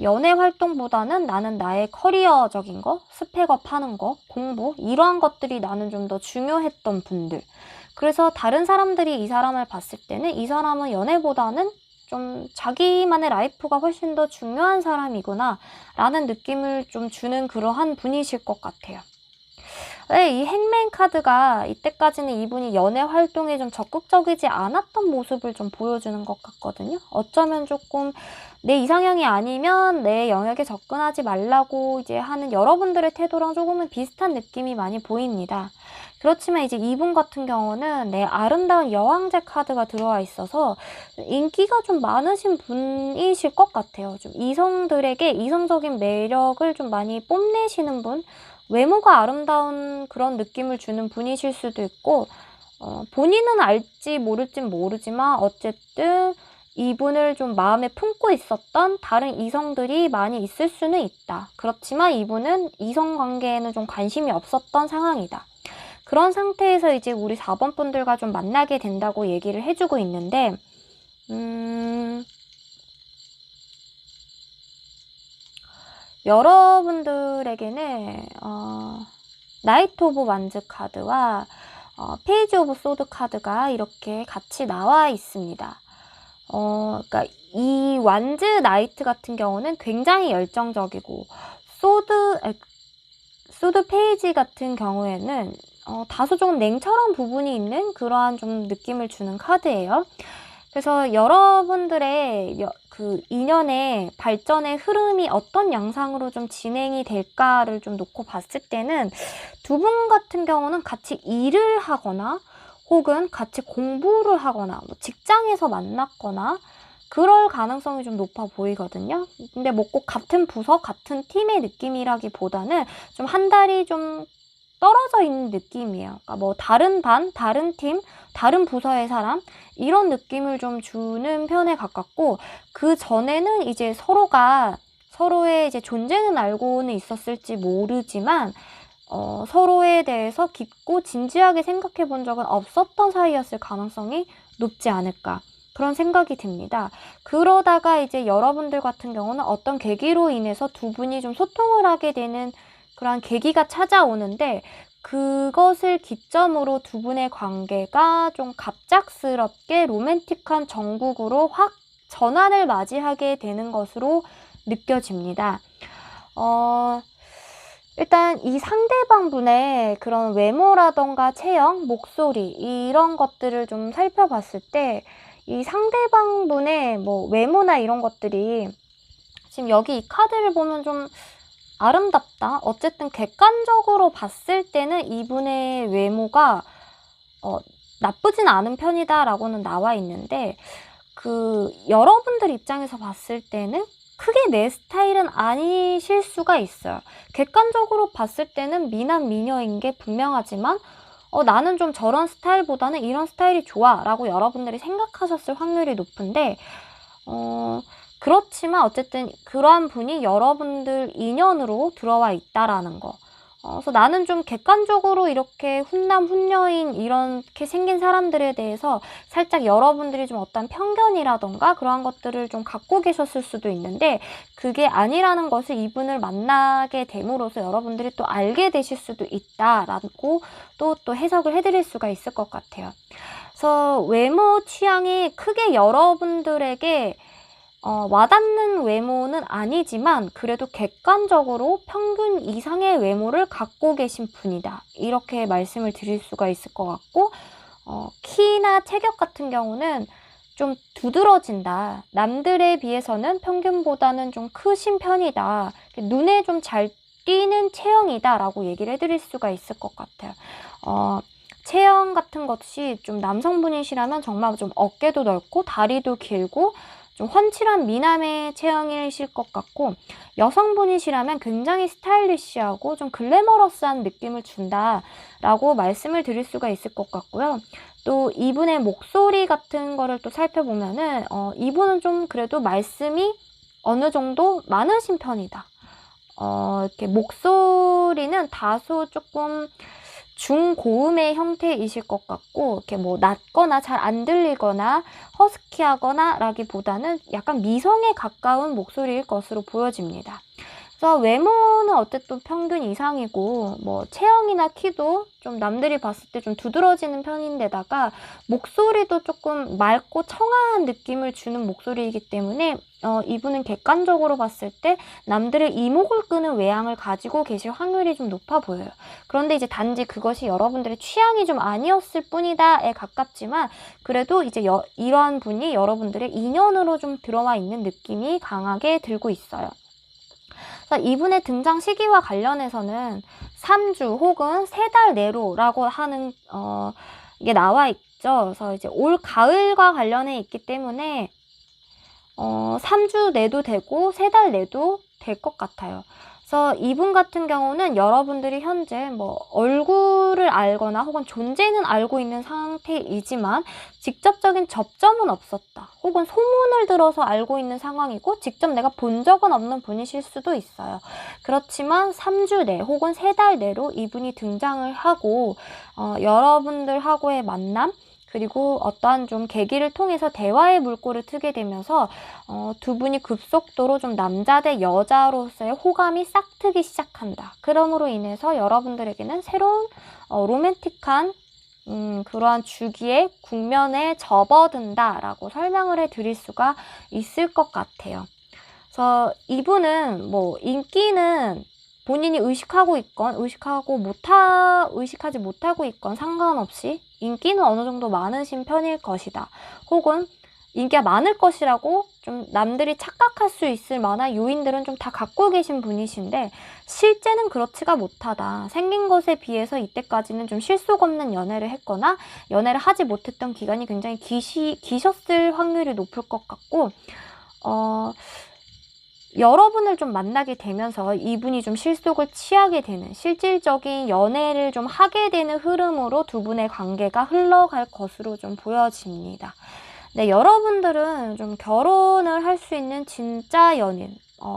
연애 활동보다는 나는 나의 커리어적인 거, 스펙업 하는 거, 공부, 이러한 것들이 나는 좀 더 중요했던 분들. 그래서 다른 사람들이 이 사람을 봤을 때는 이 사람은 연애보다는 좀 자기만의 라이프가 훨씬 더 중요한 사람이구나 라는 느낌을 좀 주는 그러한 분이실 것 같아요. 네, 이 행맨 카드가 이때까지는 이분이 연애 활동에 좀 적극적이지 않았던 모습을 좀 보여주는 것 같거든요. 어쩌면 조금 내 이상형이 아니면 내 영역에 접근하지 말라고 이제 하는 여러분들의 태도랑 조금은 비슷한 느낌이 많이 보입니다. 그렇지만 이제 이분 같은 경우는 내 아름다운 여왕제 카드가 들어와 있어서 인기가 좀 많으신 분이실 것 같아요. 좀 이성들에게 이성적인 매력을 좀 많이 뽐내시는 분, 외모가 아름다운 그런 느낌을 주는 분이실 수도 있고 본인은 알지 모를진 모르지만 어쨌든 이분을 좀 마음에 품고 있었던 다른 이성들이 많이 있을 수는 있다. 그렇지만 이분은 이성관계에는 좀 관심이 없었던 상황이다. 그런 상태에서 이제 우리 4번 분들과 좀 만나게 된다고 얘기를 해주고 있는데 여러분들에게는 나이트 오브 완즈 카드와 페이지 오브 소드 카드가 이렇게 같이 나와 있습니다. 그러니까 이 완즈 나이트 같은 경우는 굉장히 열정적이고 소드 페이지 같은 경우에는 다소 조금 냉철한 부분이 있는 그러한 좀 느낌을 주는 카드예요. 그래서 여러분들의 그 인연의 발전의 흐름이 어떤 양상으로 좀 진행이 될까를 좀 놓고 봤을 때는 두 분 같은 경우는 같이 일을 하거나 혹은 같이 공부를 하거나 뭐 직장에서 만났거나 그럴 가능성이 좀 높아 보이거든요. 근데 뭐 꼭 같은 부서, 같은 팀의 느낌이라기보다는 좀 한 달이 좀 떨어져 있는 느낌이에요. 그러니까 뭐 다른 반, 다른 팀, 다른 부서의 사람 이런 느낌을 좀 주는 편에 가깝고, 그 전에는 이제 서로가 서로의 이제 존재는 알고는 있었을지 모르지만 서로에 대해서 깊고 진지하게 생각해 본 적은 없었던 사이였을 가능성이 높지 않을까, 그런 생각이 듭니다. 그러다가 이제 여러분들 같은 경우는 어떤 계기로 인해서 두 분이 좀 소통을 하게 되는 그런 계기가 찾아오는데, 그것을 기점으로 두 분의 관계가 좀 갑작스럽게 로맨틱한 정국으로 확 전환을 맞이하게 되는 것으로 느껴집니다. 일단 이 상대방분의 그런 외모라던가 체형, 목소리 이런 것들을 좀 살펴봤을 때 이 상대방분의 뭐 외모나 이런 것들이 지금 여기 이 카드를 보면 좀 아름답다. 어쨌든 객관적으로 봤을 때는 이분의 외모가 나쁘진 않은 편이다라고는 나와 있는데, 그 여러분들 입장에서 봤을 때는 크게 내 스타일은 아니실 수가 있어요. 객관적으로 봤을 때는 미남 미녀인 게 분명하지만 나는 좀 저런 스타일보다는 이런 스타일이 좋아 라고 여러분들이 생각하셨을 확률이 높은데, 그렇지만 어쨌든 그러한 분이 여러분들 인연으로 들어와 있다라는 거. 그래서 나는 좀 객관적으로 이렇게 훈남 훈녀인 이렇게 생긴 사람들에 대해서 살짝 여러분들이 좀 어떤 편견이라던가 그러한 것들을 좀 갖고 계셨을 수도 있는데, 그게 아니라는 것을 이분을 만나게 됨으로써 여러분들이 또 알게 되실 수도 있다라고 또 해석을 해드릴 수가 있을 것 같아요. 그래서 외모 취향이 크게 여러분들에게 와닿는 외모는 아니지만 그래도 객관적으로 평균 이상의 외모를 갖고 계신 분이다, 이렇게 말씀을 드릴 수가 있을 것 같고, 키나 체격 같은 경우는 좀 두드러진다, 남들에 비해서는 평균보다는 좀 크신 편이다, 눈에 좀 잘 띄는 체형이다 라고 얘기를 해드릴 수가 있을 것 같아요. 체형 같은 것이 좀 남성분이시라면 정말 좀 어깨도 넓고 다리도 길고 좀 훤칠한 미남의 체형이실 것 같고, 여성분이시라면 굉장히 스타일리시하고 좀 글래머러스한 느낌을 준다라고 말씀을 드릴 수가 있을 것 같고요. 또 이분의 목소리 같은 거를 또 살펴보면은 이분은 좀 그래도 말씀이 어느 정도 많으신 편이다. 이렇게 목소리는 다소 조금 중고음의 형태이실 것 같고, 이렇게 뭐 낮거나 잘 안 들리거나 허스키하거나 라기보다는 약간 미성에 가까운 목소리일 것으로 보여집니다. 그래서 외모는 어쨌든 평균 이상이고, 뭐 체형이나 키도 좀 남들이 봤을 때 좀 두드러지는 편인데다가 목소리도 조금 맑고 청아한 느낌을 주는 목소리이기 때문에 이분은 객관적으로 봤을 때 남들의 이목을 끄는 외향을 가지고 계실 확률이 좀 높아 보여요. 그런데 이제 단지 그것이 여러분들의 취향이 좀 아니었을 뿐이다에 가깝지만, 그래도 이제 이러한 분이 여러분들의 인연으로 좀 들어와 있는 느낌이 강하게 들고 있어요. 이분의 등장 시기와 관련해서는 3주 혹은 3달 내로라고 하는 이게 나와 있죠. 그래서 이제 올 가을과 관련해 있기 때문에 3주 내도 되고 3달 내도 될 것 같아요. 그래서 이분 같은 경우는 여러분들이 현재 뭐 얼굴을 알거나 혹은 존재는 알고 있는 상태이지만 직접적인 접점은 없었다, 혹은 소문을 들어서 알고 있는 상황이고 직접 내가 본 적은 없는 분이실 수도 있어요. 그렇지만 3주 내 혹은 3달 내로 이분이 등장을 하고 여러분들하고의 만남, 그리고 어떠한 좀 계기를 통해서 대화의 물꼬를 트게 되면서 두 분이 급속도로 좀 남자 대 여자로서의 호감이 싹트기 시작한다. 그러므로 인해서 여러분들에게는 새로운 로맨틱한 그러한 주기의 국면에 접어든다라고 설명을 해드릴 수가 있을 것 같아요. 그래서 이분은 뭐 인기는 본인이 의식하고 있건 의식하지 못하고 있건 상관없이 인기는 어느 정도 많으신 편일 것이다. 혹은 인기가 많을 것이라고 좀 남들이 착각할 수 있을 만한 요인들은 좀 다 갖고 계신 분이신데 실제는 그렇지가 못하다. 생긴 것에 비해서 이때까지는 좀 실속 없는 연애를 했거나 연애를 하지 못했던 기간이 굉장히 기셨을 확률이 높을 것 같고 여러분을 좀 만나게 되면서 이분이 좀 실속을 취하게 되는 실질적인 연애를 좀 하게 되는 흐름으로 두 분의 관계가 흘러갈 것으로 좀 보여집니다. 네, 여러분들은 좀 결혼을 할 수 있는 진짜 연인,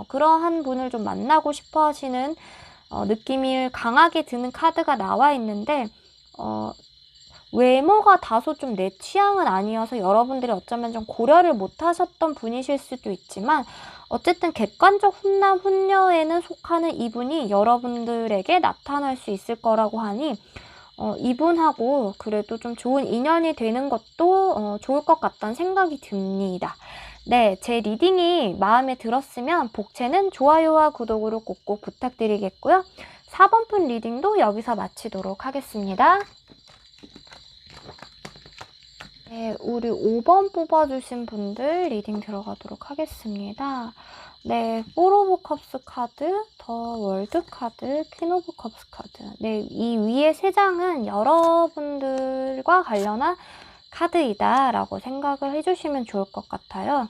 그러한 분을 좀 만나고 싶어 하시는 느낌이 강하게 드는 카드가 나와 있는데, 외모가 다소 좀 내 취향은 아니어서 여러분들이 어쩌면 좀 고려를 못 하셨던 분이실 수도 있지만, 어쨌든 객관적 훈남, 훈녀에는 속하는 이분이 여러분들에게 나타날 수 있을 거라고 하니, 이분하고 그래도 좀 좋은 인연이 되는 것도 좋을 것 같다는 생각이 듭니다. 네, 제 리딩이 마음에 들었으면 복채는 좋아요와 구독으로 꼭꼭 부탁드리겠고요. 4번 분 리딩도 여기서 마치도록 하겠습니다. 네, 우리 5번 뽑아주신 분들 리딩 들어가도록 하겠습니다. 네, 4 오브 컵스 카드, 더 월드 카드, 퀸 오브 컵스 카드. 네, 이 위에 3장은 여러분들과 관련한 카드이다 라고 생각을 해주시면 좋을 것 같아요.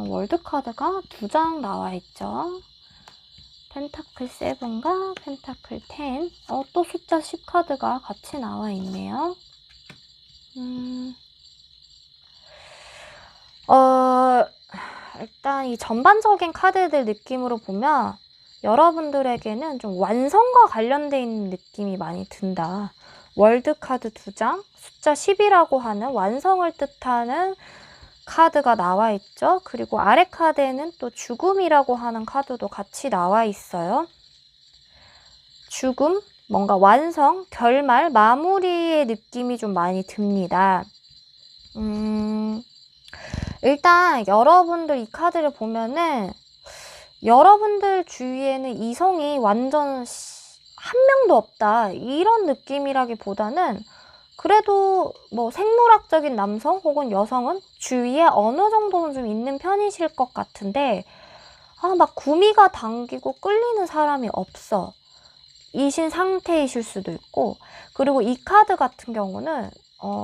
월드 카드가 2장 나와 있죠. 펜타클 7과 펜타클 10. 또 숫자 10카드가 같이 나와 있네요. 일단 이 전반적인 카드들 느낌으로 보면 여러분들에게는 좀 완성과 관련되어 있는 느낌이 많이 든다. 월드 카드 2장, 숫자 10이라고 하는 완성을 뜻하는 카드가 나와 있죠. 그리고 아래 카드에는 또 죽음이라고 하는 카드도 같이 나와 있어요. 죽음, 뭔가 완성, 결말, 마무리의 느낌이 좀 많이 듭니다. 일단 여러분들 이 카드를 보면은 여러분들 주위에는 이성이 완전 한 명도 없다 이런 느낌이라기보다는 그래도 뭐 생물학적인 남성 혹은 여성은 주위에 어느 정도는 좀 있는 편이실 것 같은데 막 구미가 당기고 끌리는 사람이 없어 이신 상태이실 수도 있고, 그리고 이 카드 같은 경우는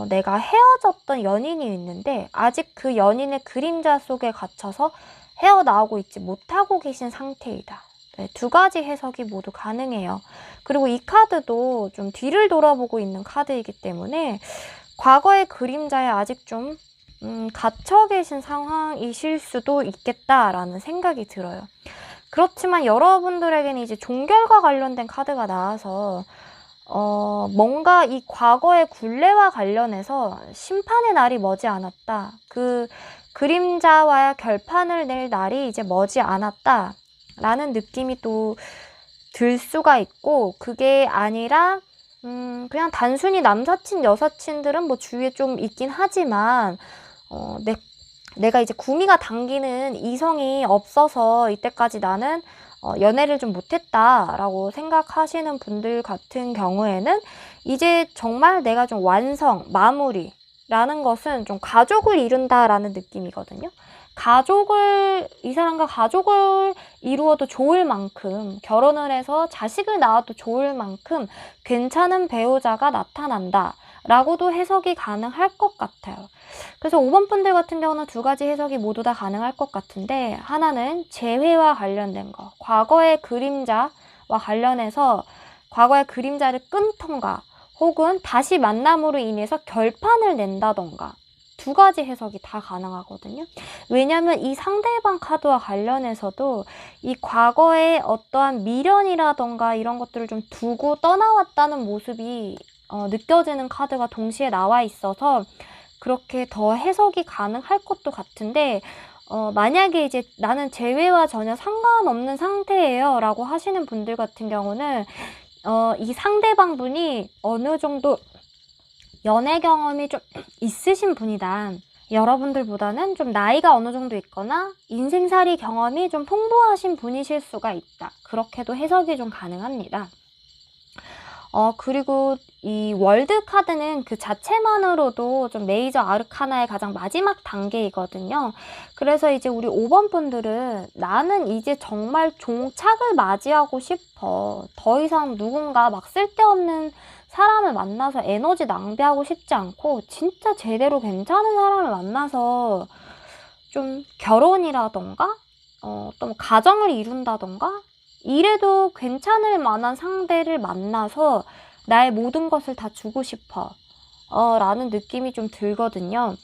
내가 헤어졌던 연인이 있는데 아직 그 연인의 그림자 속에 갇혀서 헤어나오고 있지 못하고 계신 상태이다. 네, 2가지 해석이 모두 가능해요. 그리고 이 카드도 좀 뒤를 돌아보고 있는 카드이기 때문에 과거의 그림자에 아직 좀 갇혀 계신 상황이실 수도 있겠다라는 생각이 들어요. 그렇지만 여러분들에게는 이제 종결과 관련된 카드가 나와서 뭔가 이 과거의 굴레와 관련해서 심판의 날이 머지 않았다. 그 그림자와의 결판을 낼 날이 이제 머지 않았다. 라는 느낌이 또 들 수가 있고, 그게 아니라 그냥 단순히 남사친, 여사친들은 뭐 주위에 좀 있긴 하지만 내가 이제 구미가 당기는 이성이 없어서 이때까지 나는 연애를 좀 못했다라고 생각하시는 분들 같은 경우에는 이제 정말 내가 좀 완성, 마무리라는 것은 좀 가족을 이룬다라는 느낌이거든요. 이 사람과 가족을 이루어도 좋을 만큼, 결혼을 해서 자식을 낳아도 좋을 만큼 괜찮은 배우자가 나타난다 라고도 해석이 가능할 것 같아요. 그래서 5번 분들 같은 경우는 2가지 해석이 모두 다 가능할 것 같은데, 하나는 재회와 관련된 거, 과거의 그림자와 관련해서 과거의 그림자를 끊던가 혹은 다시 만남으로 인해서 결판을 낸다던가 2가지 해석이 다 가능하거든요. 왜냐하면 이 상대방 카드와 관련해서도 이 과거의 어떠한 미련이라던가 이런 것들을 좀 두고 떠나왔다는 모습이 느껴지는 카드가 동시에 나와 있어서 그렇게 더 해석이 가능할 것도 같은데, 만약에 이제 나는 재회와 전혀 상관없는 상태예요 라고 하시는 분들 같은 경우는 이 상대방 분이 어느 정도 연애 경험이 좀 있으신 분이다. 여러분들보다는 좀 나이가 어느 정도 있거나 인생살이 경험이 좀 풍부하신 분이실 수가 있다. 그렇게도 해석이 좀 가능합니다. 그리고 이 월드 카드는 그 자체만으로도 좀 메이저 아르카나의 가장 마지막 단계이거든요. 그래서 이제 우리 5번 분들은 나는 이제 정말 종착을 맞이하고 싶어. 더 이상 누군가 막 쓸데없는 사람을 만나서 에너지 낭비하고 싶지 않고 진짜 제대로 괜찮은 사람을 만나서 좀 결혼이라던가 어떤 가정을 이룬다던가 이래도 괜찮을 만한 상대를 만나서 나의 모든 것을 다 주고 싶어 라는 느낌이 좀 들거든요.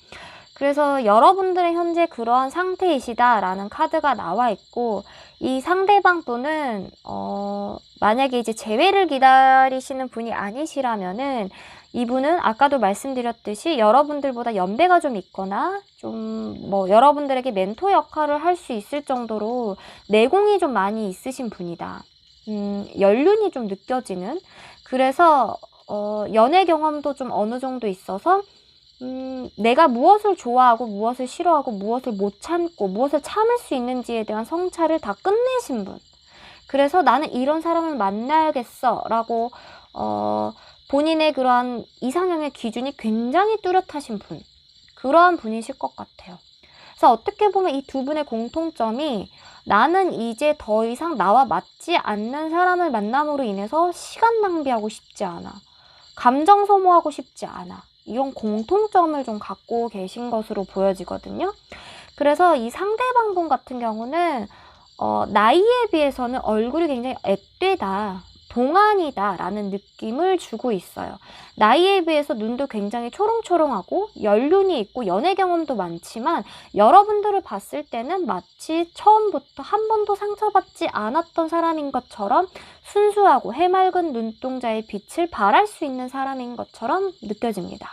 그래서 여러분들의 현재 그러한 상태이시다라는 카드가 나와 있고, 이 상대방 분은 만약에 이제 재회를 기다리시는 분이 아니시라면은 이분은 아까도 말씀드렸듯이 여러분들보다 연배가 좀 있거나 좀 뭐 여러분들에게 멘토 역할을 할 수 있을 정도로 내공이 좀 많이 있으신 분이다. 연륜이 좀 느껴지는. 그래서 연애 경험도 좀 어느 정도 있어서 내가 무엇을 좋아하고 무엇을 싫어하고 무엇을 못 참고 무엇을 참을 수 있는지에 대한 성찰을 다 끝내신 분. 그래서 나는 이런 사람을 만나야겠어 라고 본인의 그러한 이상형의 기준이 굉장히 뚜렷하신 분. 그러한 분이실 것 같아요. 그래서 어떻게 보면 이 두 분의 공통점이 나는 이제 더 이상 나와 맞지 않는 사람을 만남으로 인해서 시간 낭비하고 싶지 않아. 감정 소모하고 싶지 않아. 이런 공통점을 좀 갖고 계신 것으로 보여지거든요. 그래서 이 상대방분 같은 경우는 나이에 비해서는 얼굴이 굉장히 앳되다, 동안이다 라는 느낌을 주고 있어요. 나이에 비해서 눈도 굉장히 초롱초롱하고 연륜이 있고 연애 경험도 많지만 여러분들을 봤을 때는 마치 처음부터 한 번도 상처받지 않았던 사람인 것처럼 순수하고 해맑은 눈동자의 빛을 발할 수 있는 사람인 것처럼 느껴집니다.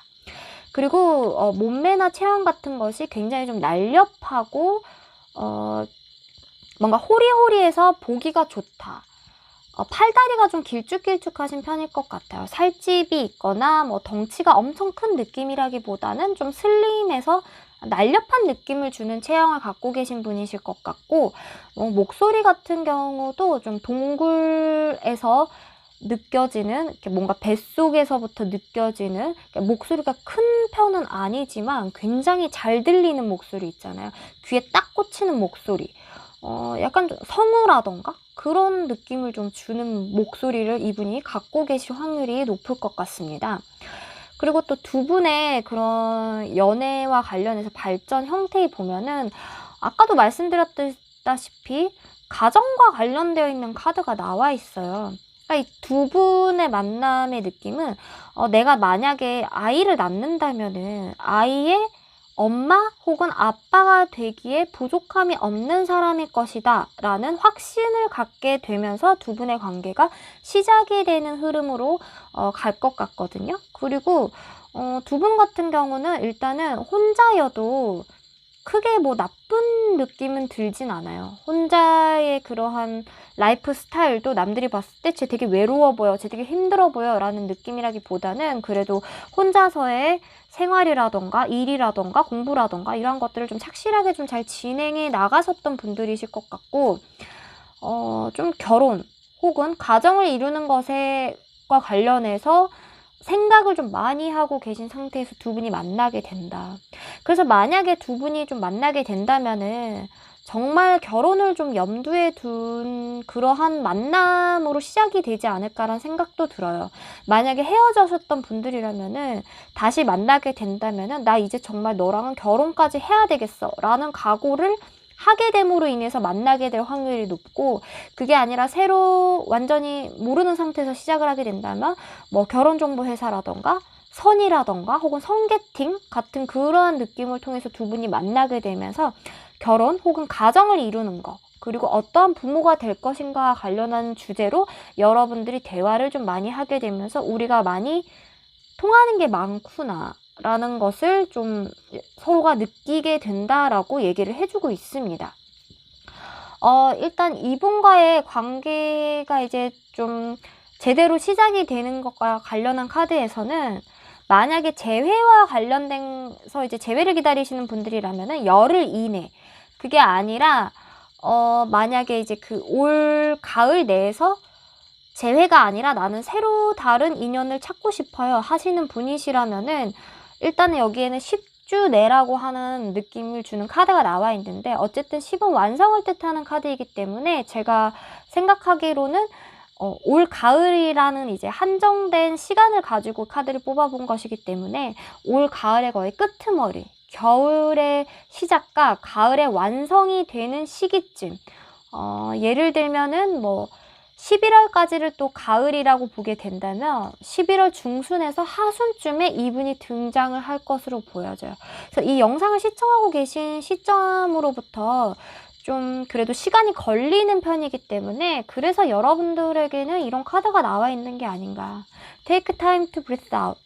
그리고 몸매나 체형 같은 것이 굉장히 좀 날렵하고 뭔가 호리호리해서 보기가 좋다. 팔다리가 좀 길쭉길쭉하신 편일 것 같아요. 살집이 있거나 뭐 덩치가 엄청 큰 느낌이라기보다는 좀 슬림해서 날렵한 느낌을 주는 체형을 갖고 계신 분이실 것 같고, 목소리 같은 경우도 좀 동굴에서 느껴지는, 이렇게 뭔가 뱃속에서부터 느껴지는, 목소리가 큰 편은 아니지만 굉장히 잘 들리는 목소리 있잖아요. 귀에 딱 꽂히는 목소리. 약간 좀 성우라던가 그런 느낌을 좀 주는 목소리를 이분이 갖고 계실 확률이 높을 것 같습니다. 그리고 또 두 분의 그런 연애와 관련해서 발전 형태에 보면은 아까도 말씀드렸다시피 가정과 관련되어 있는 카드가 나와 있어요. 그러니까 이 두 분의 만남의 느낌은 내가 만약에 아이를 낳는다면은 아이의 엄마 혹은 아빠가 되기에 부족함이 없는 사람일 것이다 라는 확신을 갖게 되면서 두 분의 관계가 시작이 되는 흐름으로 갈 것 같거든요. 그리고 두 분 같은 경우는 일단은 혼자여도 크게 뭐 나쁜 느낌은 들진 않아요. 혼자의 그러한 라이프 스타일도 남들이 봤을 때 쟤 되게 외로워 보여, 쟤 되게 힘들어 보여 라는 느낌이라기보다는 그래도 혼자서의 생활이라던가 일이라던가 공부라던가 이런 것들을 좀 착실하게 좀 잘 진행해 나가셨던 분들이실 것 같고, 좀 결혼 혹은 가정을 이루는 것과 관련해서 생각을 좀 많이 하고 계신 상태에서 두 분이 만나게 된다. 그래서 만약에 두 분이 좀 만나게 된다면은 정말 결혼을 좀 염두에 둔 그러한 만남으로 시작이 되지 않을까라는 생각도 들어요. 만약에 헤어져셨던 분들이라면은 다시 만나게 된다면은 나 이제 정말 너랑은 결혼까지 해야 되겠어 라는 각오를 하게 됨으로 인해서 만나게 될 확률이 높고, 그게 아니라 새로 완전히 모르는 상태에서 시작을 하게 된다면 뭐 결혼정보회사라던가 선이라던가 혹은 성게팅 같은 그러한 느낌을 통해서 두 분이 만나게 되면서 결혼 혹은 가정을 이루는 거, 그리고 어떠한 부모가 될 것인가와 관련한 주제로 여러분들이 대화를 좀 많이 하게 되면서 우리가 많이 통하는 게 많구나 라는 것을 좀 서로가 느끼게 된다라고 얘기를 해주고 있습니다. 일단 이분과의 관계가 이제 좀 제대로 시작이 되는 것과 관련한 카드에서는 만약에 재회와 관련돼서 이제 재회를 기다리시는 분들이라면은 열흘 이내, 그게 아니라 만약에 이제 그 올 가을 내에서 재회가 아니라 나는 새로 다른 인연을 찾고 싶어요 하시는 분이시라면은 일단은 여기에는 10주 내라고 하는 느낌을 주는 카드가 나와 있는데 어쨌든 10은 완성을 뜻하는 카드이기 때문에 제가 생각하기로는 올 가을이라는 이제 한정된 시간을 가지고 카드를 뽑아본 것이기 때문에 올 가을의 거의 끄트머리, 겨울의 시작과 가을의 완성이 되는 시기쯤 예를 들면은 뭐 11월까지를 또 가을이라고 보게 된다면 11월 중순에서 하순쯤에 이분이 등장을 할 것으로 보여져요. 그래서 이 영상을 시청하고 계신 시점으로부터 좀 그래도 시간이 걸리는 편이기 때문에 그래서 여러분들에게는 이런 카드가 나와 있는 게 아닌가. Take time to breathe out.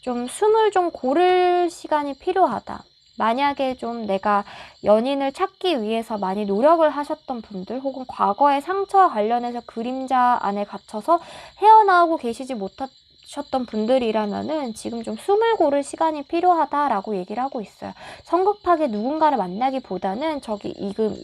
좀 숨을 좀 고를 시간이 필요하다. 만약에 좀 내가 연인을 찾기 위해서 많이 노력을 하셨던 분들 혹은 과거의 상처와 관련해서 그림자 안에 갇혀서 헤어나오고 계시지 못하셨던 분들이라면은 지금 좀 숨을 고를 시간이 필요하다라고 얘기를 하고 있어요. 성급하게 누군가를 만나기보다는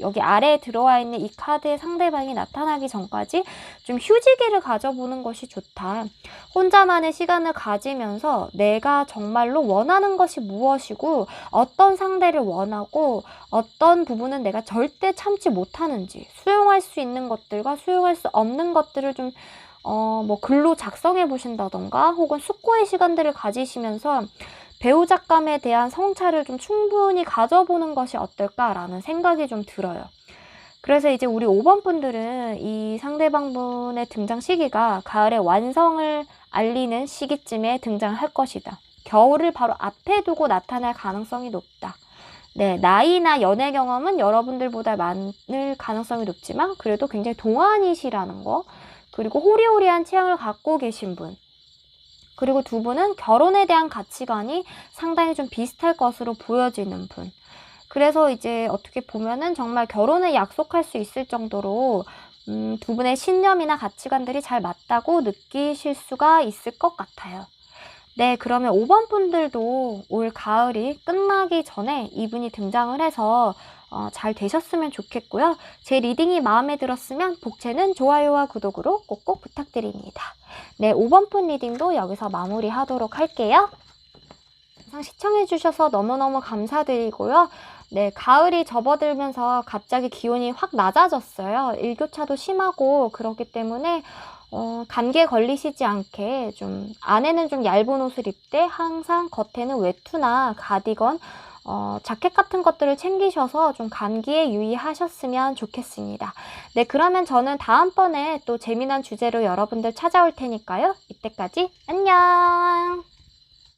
여기 아래에 들어와 있는 이 카드의 상대방이 나타나기 전까지 좀 휴지기를 가져보는 것이 좋다. 혼자만의 시간을 가지면서 내가 정말로 원하는 것이 무엇이고 어떤 상대를 원하고 어떤 부분은 내가 절대 참지 못하는지 수용할 수 있는 것들과 수용할 수 없는 것들을 좀 뭐 글로 작성해 보신다던가 혹은 숙고의 시간들을 가지시면서 배우작감에 대한 성찰을 좀 충분히 가져보는 것이 어떨까라는 생각이 좀 들어요. 그래서 이제 우리 5번 분들은 이 상대방분의 등장 시기가 가을의 완성을 알리는 시기쯤에 등장할 것이다. 겨울을 바로 앞에 두고 나타날 가능성이 높다. 네, 나이나 연애 경험은 여러분들보다 많을 가능성이 높지만 그래도 굉장히 동안이시라는 거, 그리고 호리호리한 취향을 갖고 계신 분, 그리고 두 분은 결혼에 대한 가치관이 상당히 좀 비슷할 것으로 보여지는 분. 그래서 이제 어떻게 보면은 정말 결혼을 약속할 수 있을 정도로 두 분의 신념이나 가치관들이 잘 맞다고 느끼실 수가 있을 것 같아요. 네, 그러면 5번 분들도 올 가을이 끝나기 전에 이분이 등장을 해서 잘 되셨으면 좋겠고요. 제 리딩이 마음에 들었으면 복채는 좋아요와 구독으로 꼭꼭 부탁드립니다. 네, 5번 분 리딩도 여기서 마무리하도록 할게요. 영상 시청해주셔서 너무너무 감사드리고요. 네, 가을이 접어들면서 갑자기 기온이 확 낮아졌어요. 일교차도 심하고 그렇기 때문에 감기에 걸리시지 않게 좀 안에는 좀 얇은 옷을 입되 항상 겉에는 외투나 가디건, 자켓 같은 것들을 챙기셔서 좀 감기에 유의하셨으면 좋겠습니다. 네, 그러면 저는 다음번에 또 재미난 주제로 여러분들 찾아올 테니까요. 이때까지 안녕!